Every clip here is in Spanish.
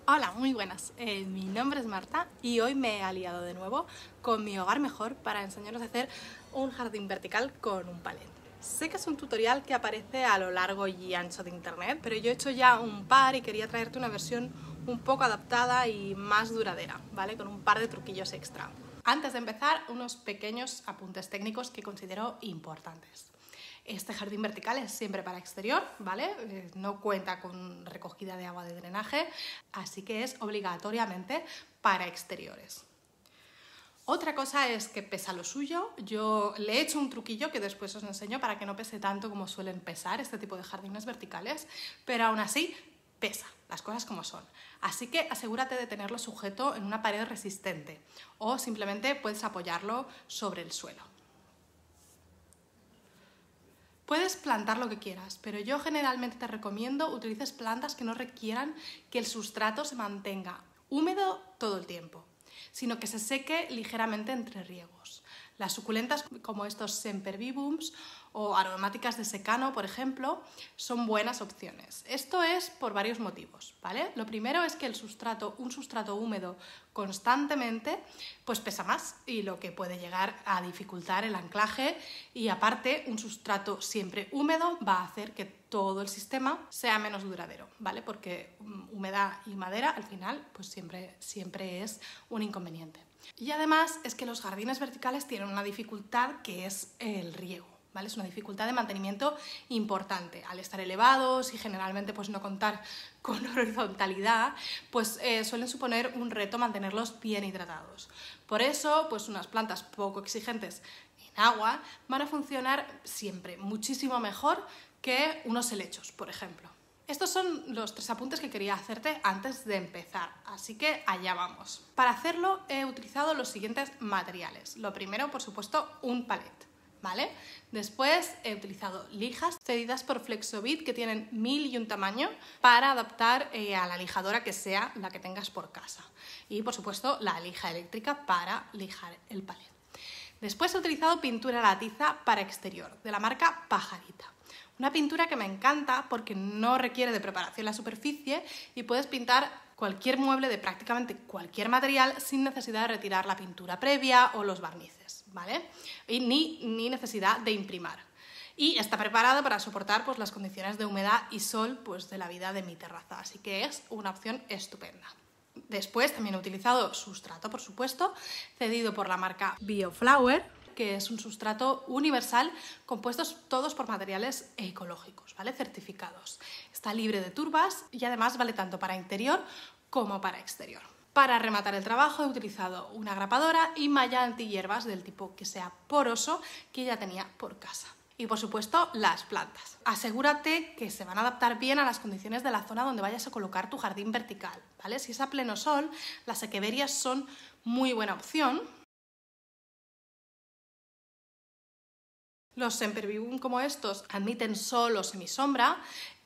Hola, muy buenas. Mi nombre es Marta y hoy me he aliado de nuevo con Mi Hogar Mejor para enseñaros a hacer un jardín vertical con un palet. Sé que es un tutorial que aparece a lo largo y ancho de internet, pero yo he hecho ya un par y quería traerte una versión un poco adaptada y más duradera, ¿vale? Con un par de truquillos extra. Antes de empezar, unos pequeños apuntes técnicos que considero importantes. Este jardín vertical es siempre para exterior, ¿vale? No cuenta con recogida de agua de drenaje, así que es obligatoriamente para exteriores. Otra cosa es que pesa lo suyo. Yo le he hecho un truquillo que después os enseño para que no pese tanto como suelen pesar este tipo de jardines verticales, pero aún así pesa, las cosas como son. Así que asegúrate de tenerlo sujeto en una pared resistente o simplemente puedes apoyarlo sobre el suelo. Puedes plantar lo que quieras, pero yo generalmente te recomiendo utilices plantas que no requieran que el sustrato se mantenga húmedo todo el tiempo, sino que se seque ligeramente entre riegos. Las suculentas como estos sempervivums o aromáticas de secano, por ejemplo, son buenas opciones. Esto es por varios motivos, ¿vale? Lo primero es que un sustrato húmedo constantemente pues pesa más y lo que puede llegar a dificultar el anclaje, y aparte un sustrato siempre húmedo va a hacer que todo el sistema sea menos duradero, ¿vale? Porque humedad y madera al final pues siempre es un inconveniente. Y además es que los jardines verticales tienen una dificultad que es el riego, ¿vale? Es una dificultad de mantenimiento importante. Al estar elevados y generalmente pues no contar con horizontalidad, pues suelen suponer un reto mantenerlos bien hidratados. Por eso, pues unas plantas poco exigentes en agua van a funcionar siempre muchísimo mejor que unos helechos, por ejemplo. Estos son los 3 apuntes que quería hacerte antes de empezar, así que allá vamos. Para hacerlo he utilizado los siguientes materiales. Lo primero, por supuesto, un palet, ¿vale? Después he utilizado lijas cedidas por Flexobit que tienen 1000 y un tamaño para adaptar a la lijadora que sea la que tengas por casa. Y, por supuesto, la lija eléctrica para lijar el palet. Después he utilizado pintura a la tiza para exterior, de la marca Pajarita. Una pintura que me encanta porque no requiere de preparación la superficie y puedes pintar cualquier mueble de prácticamente cualquier material sin necesidad de retirar la pintura previa o los barnices, ¿vale? Y ni necesidad de imprimar. Y está preparada para soportar pues, las condiciones de humedad y sol pues, de la vida de mi terraza, así que es una opción estupenda. Después también he utilizado sustrato, por supuesto, cedido por la marca Bioflower, que es un sustrato universal compuestos todos por materiales ecológicos, ¿vale? Certificados. Está libre de turbas y además vale tanto para interior como para exterior. Para rematar el trabajo he utilizado una grapadora y malla antihierbas del tipo que sea poroso que ya tenía por casa. Y por supuesto las plantas. Asegúrate que se van a adaptar bien a las condiciones de la zona donde vayas a colocar tu jardín vertical, ¿vale? Si es a pleno sol, las equeverias son muy buena opción. Los sempervivum como estos admiten sol o semisombra.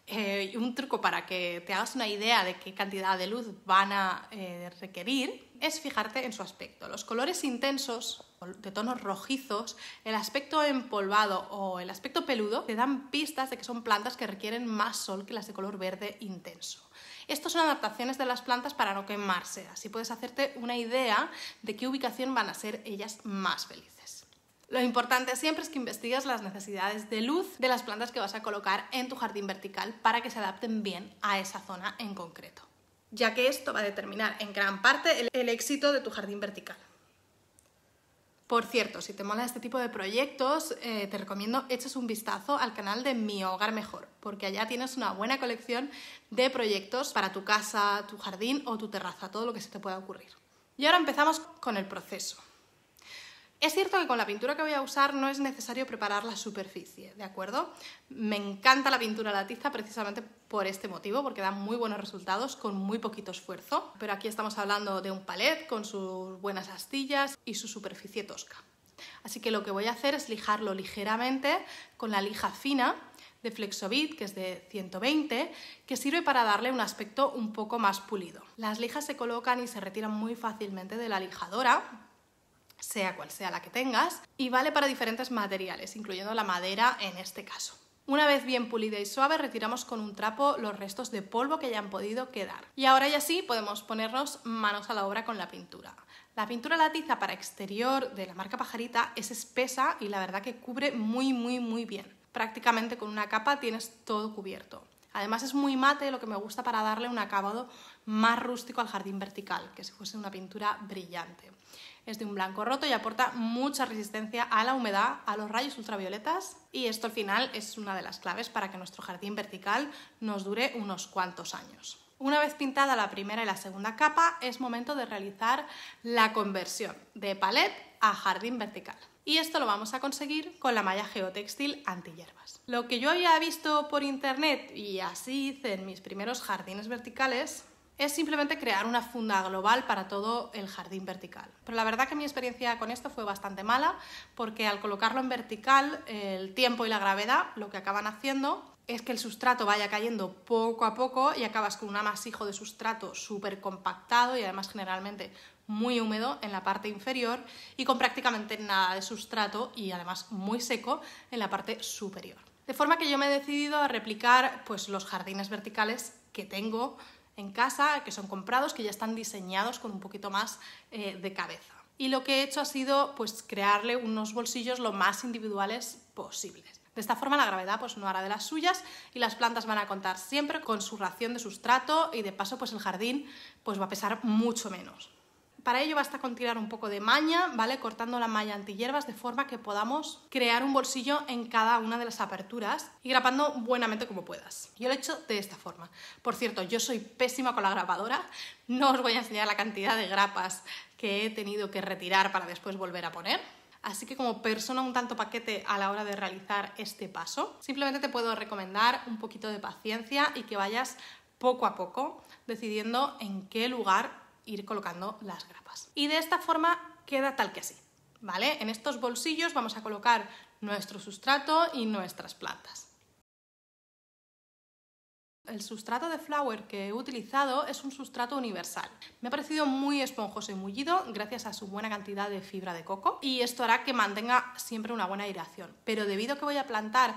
Y un truco para que te hagas una idea de qué cantidad de luz van a requerir es fijarte en su aspecto. Los colores intensos, de tonos rojizos, el aspecto empolvado o el aspecto peludo te dan pistas de que son plantas que requieren más sol que las de color verde intenso. Estas son adaptaciones de las plantas para no quemarse, así puedes hacerte una idea de qué ubicación van a ser ellas más felices. Lo importante siempre es que investigues las necesidades de luz de las plantas que vas a colocar en tu jardín vertical para que se adapten bien a esa zona en concreto, ya que esto va a determinar en gran parte el éxito de tu jardín vertical. Por cierto, si te mola este tipo de proyectos, te recomiendo eches un vistazo al canal de Mi Hogar Mejor, porque allá tienes una buena colección de proyectos para tu casa, tu jardín o tu terraza, todo lo que se te pueda ocurrir. Y ahora empezamos con el proceso. Es cierto que con la pintura que voy a usar no es necesario preparar la superficie, ¿de acuerdo? Me encanta la pintura a la tiza precisamente por este motivo, porque da muy buenos resultados con muy poquito esfuerzo. Pero aquí estamos hablando de un palet con sus buenas astillas y su superficie tosca. Así que lo que voy a hacer es lijarlo ligeramente con la lija fina de Flexobit, que es de 120, que sirve para darle un aspecto un poco más pulido. Las lijas se colocan y se retiran muy fácilmente de la lijadora, sea cual sea la que tengas, y vale para diferentes materiales, incluyendo la madera en este caso. Una vez bien pulida y suave, retiramos con un trapo los restos de polvo que hayan podido quedar. Y ahora ya sí podemos ponernos manos a la obra con la pintura. La pintura la tiza para exterior de la marca Pajarita es espesa y la verdad que cubre muy bien. Prácticamente con una capa tienes todo cubierto. Además es muy mate, lo que me gusta para darle un acabado más rústico al jardín vertical, que si fuese una pintura brillante. Es de un blanco roto y aporta mucha resistencia a la humedad, a los rayos ultravioletas, y esto al final es una de las claves para que nuestro jardín vertical nos dure unos cuantos años. Una vez pintada la primera y la segunda capa, es momento de realizar la conversión de palet a jardín vertical. Y esto lo vamos a conseguir con la malla geotextil antihierbas. Lo que yo había visto por internet y así hice en mis primeros jardines verticales es simplemente crear una funda global para todo el jardín vertical. Pero la verdad que mi experiencia con esto fue bastante mala, porque al colocarlo en vertical, el tiempo y la gravedad lo que acaban haciendo es que el sustrato vaya cayendo poco a poco y acabas con un amasijo de sustrato súper compactado y además generalmente muy húmedo en la parte inferior y con prácticamente nada de sustrato y además muy seco en la parte superior. De forma que yo me he decidido a replicar pues, los jardines verticales que tengo en casa, que son comprados, que ya están diseñados con un poquito más de cabeza. Y lo que he hecho ha sido pues, crearle unos bolsillos lo más individuales posibles. De esta forma la gravedad pues, no hará de las suyas y las plantas van a contar siempre con su ración de sustrato y de paso pues, el jardín pues, va a pesar mucho menos. Para ello basta con tirar un poco de maña, ¿vale? Cortando la malla antihierbas de forma que podamos crear un bolsillo en cada una de las aperturas y grapando buenamente como puedas. Yo lo he hecho de esta forma. Por cierto, yo soy pésima con la grapadora, no os voy a enseñar la cantidad de grapas que he tenido que retirar para después volver a poner. Así que como persona un tanto paquete a la hora de realizar este paso, simplemente te puedo recomendar un poquito de paciencia y que vayas poco a poco decidiendo en qué lugar ir colocando las grapas. Y de esta forma queda tal que así, ¿vale? En estos bolsillos vamos a colocar nuestro sustrato y nuestras plantas. El sustrato de Flower que he utilizado es un sustrato universal. Me ha parecido muy esponjoso y mullido gracias a su buena cantidad de fibra de coco y esto hará que mantenga siempre una buena aireación. Pero debido a que voy a plantar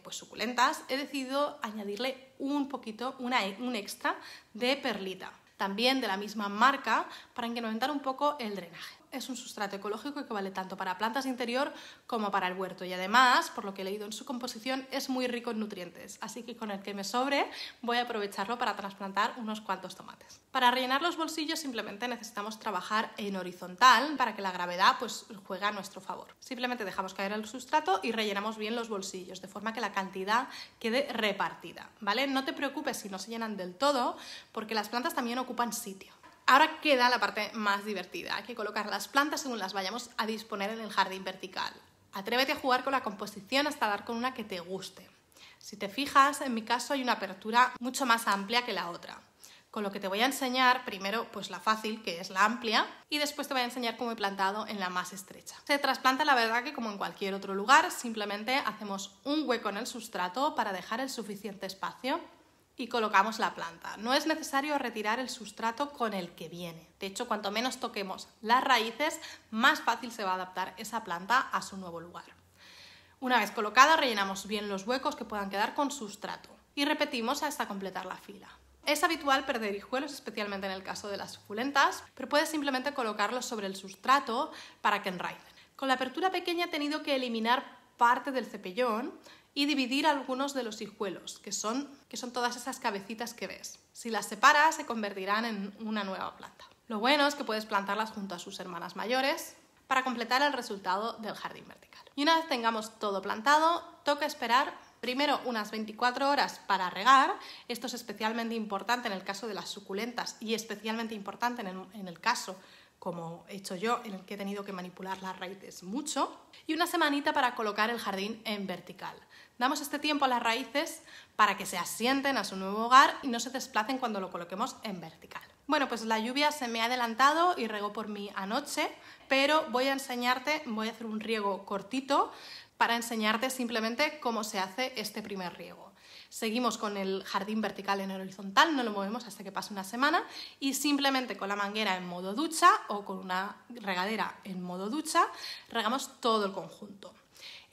pues suculentas, he decidido añadirle un poquito, un extra de perlita. También de la misma marca para incrementar un poco el drenaje. Es un sustrato ecológico que vale tanto para plantas de interior como para el huerto y además, por lo que he leído en su composición, es muy rico en nutrientes, así que con el que me sobre voy a aprovecharlo para trasplantar unos cuantos tomates. Para rellenar los bolsillos simplemente necesitamos trabajar en horizontal para que la gravedad pues, juegue a nuestro favor. Simplemente dejamos caer el sustrato y rellenamos bien los bolsillos, de forma que la cantidad quede repartida, ¿vale? No te preocupes si no se llenan del todo, porque las plantas también ocupan sitio. Ahora queda la parte más divertida, hay que colocar las plantas según las vayamos a disponer en el jardín vertical. Atrévete a jugar con la composición hasta dar con una que te guste. Si te fijas, en mi caso hay una apertura mucho más amplia que la otra. Con lo que te voy a enseñar, primero pues la fácil, que es la amplia, y después te voy a enseñar cómo he plantado en la más estrecha. Se trasplanta la verdad que como en cualquier otro lugar, simplemente hacemos un hueco en el sustrato para dejar el suficiente espacio y colocamos la planta. No es necesario retirar el sustrato con el que viene. De hecho, cuanto menos toquemos las raíces, más fácil se va a adaptar esa planta a su nuevo lugar. Una vez colocada, rellenamos bien los huecos que puedan quedar con sustrato y repetimos hasta completar la fila. Es habitual perder hijuelos, especialmente en el caso de las suculentas, pero puedes simplemente colocarlos sobre el sustrato para que enraicen. Con la apertura pequeña he tenido que eliminar parte del cepellón y dividir algunos de los hijuelos, que son todas esas cabecitas que ves. Si las separas, se convertirán en una nueva planta. Lo bueno es que puedes plantarlas junto a sus hermanas mayores para completar el resultado del jardín vertical. Y una vez tengamos todo plantado, toca esperar primero unas 24 horas para regar. Esto es especialmente importante en el caso de las suculentas y especialmente importante en el caso como he hecho yo, en el que he tenido que manipular las raíces mucho, y una semanita para colocar el jardín en vertical. Damos este tiempo a las raíces para que se asienten a su nuevo hogar y no se desplacen cuando lo coloquemos en vertical. Bueno, pues la lluvia se me ha adelantado y regó por mí anoche, pero voy a hacer un riego cortito para enseñarte simplemente cómo se hace este primer riego. Seguimos con el jardín vertical en horizontal, no lo movemos hasta que pase una semana y simplemente con la manguera en modo ducha o con una regadera en modo ducha regamos todo el conjunto.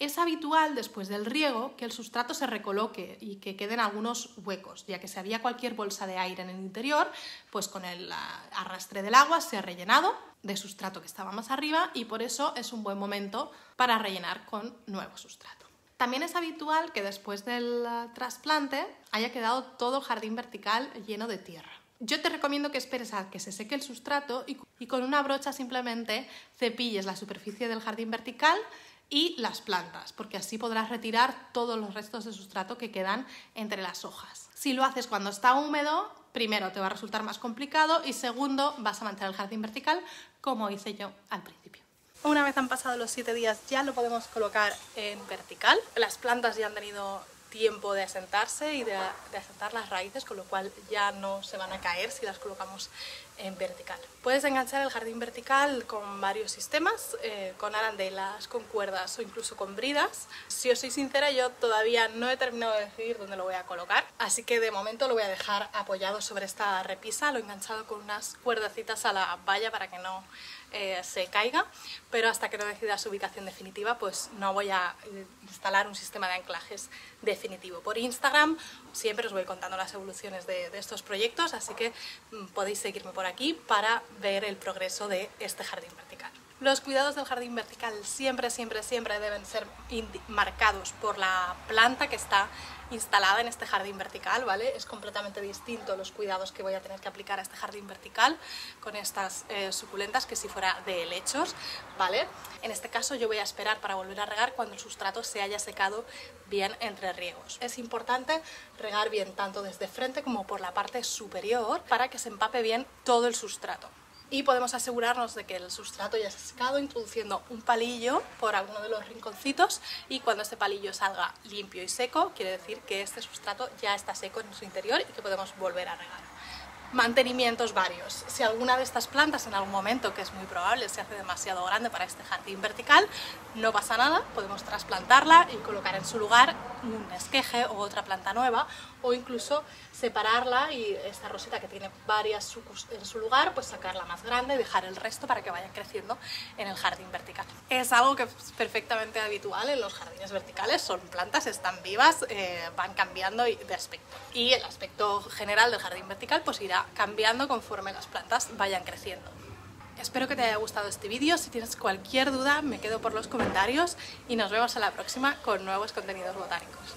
Es habitual, después del riego, que el sustrato se recoloque y que queden algunos huecos, ya que si había cualquier bolsa de aire en el interior, pues con el arrastre del agua se ha rellenado de sustrato que estaba más arriba y por eso es un buen momento para rellenar con nuevo sustrato. También es habitual que después del trasplante haya quedado todo el jardín vertical lleno de tierra. Yo te recomiendo que esperes a que se seque el sustrato y con una brocha simplemente cepilles la superficie del jardín vertical y las plantas, porque así podrás retirar todos los restos de sustrato que quedan entre las hojas. Si lo haces cuando está húmedo, primero te va a resultar más complicado y segundo vas a mantener el jardín vertical como hice yo al principio. Una vez han pasado los 7 días ya lo podemos colocar en vertical. Las plantas ya han tenido tiempo de asentarse y de asentar las raíces, con lo cual ya no se van a caer si las colocamos en vertical. Puedes enganchar el jardín vertical con varios sistemas, con arandelas, con cuerdas o incluso con bridas. Si os soy sincera, yo todavía no he terminado de decidir dónde lo voy a colocar, así que de momento lo voy a dejar apoyado sobre esta repisa, lo he enganchado con unas cuerdecitas a la valla para que no se caiga, pero hasta que no decida su ubicación definitiva pues no voy a instalar un sistema de anclajes definitivo. Por Instagram siempre os voy contando las evoluciones de estos proyectos, así que podéis seguirme por aquí para ver el progreso de este jardín vertical. Los cuidados del jardín vertical siempre deben ser marcados por la planta que está instalada en este jardín vertical, ¿vale? Es completamente distinto los cuidados que voy a tener que aplicar a este jardín vertical con estas suculentas que si fuera de helechos, ¿vale? En este caso yo voy a esperar para volver a regar cuando el sustrato se haya secado bien entre riegos. Es importante regar bien tanto desde frente como por la parte superior para que se empape bien todo el sustrato. Y podemos asegurarnos de que el sustrato ya se ha secado introduciendo un palillo por alguno de los rinconcitos y cuando este palillo salga limpio y seco quiere decir que este sustrato ya está seco en su interior y que podemos volver a regar. Mantenimientos varios. Si alguna de estas plantas en algún momento, que es muy probable, se hace demasiado grande para este jardín vertical, no pasa nada, podemos trasplantarla y colocar en su lugar un esqueje o otra planta nueva o incluso separarla y esta roseta que tiene varias sucus en su lugar, pues sacarla más grande y dejar el resto para que vayan creciendo en el jardín vertical. Es algo que es perfectamente habitual en los jardines verticales, son plantas, están vivas, van cambiando de aspecto y el aspecto general del jardín vertical pues irá cambiando conforme las plantas vayan creciendo. Espero que te haya gustado este vídeo, si tienes cualquier duda me quedo por los comentarios y nos vemos en la próxima con nuevos contenidos botánicos.